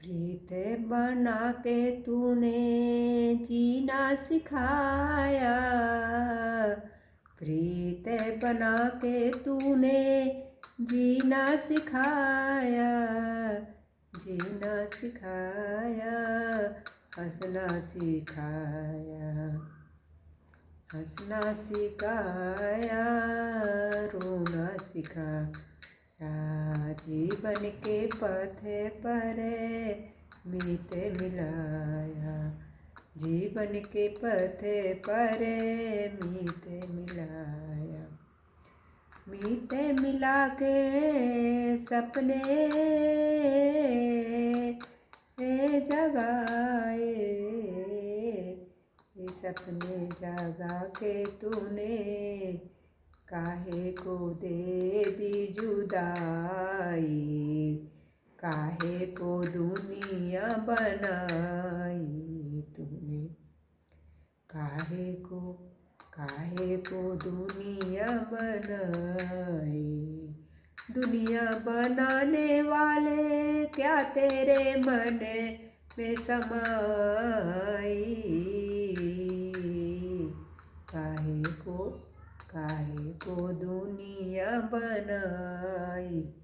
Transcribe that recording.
प्रीत बना के तूने जीना सिखाया, प्रीत बना के तूने जीना सिखाया, जीना सिखाया, हंसना सिखाया, हंसना सिखाया, रोना सिखाया। जीवन के पथ पर मीत मिलाया, जीवन के पथ पर मीत मिलाया। मीत मिला के सपने जगाए, सपने जगा के तूने काहे को दे दी जुदाई, काहे को दुनिया बनाई तूने, काहे को दुनिया बनाई। दुनिया बनाने वाले क्या तेरे मन में समाई, काहे को दुनिया बनाई।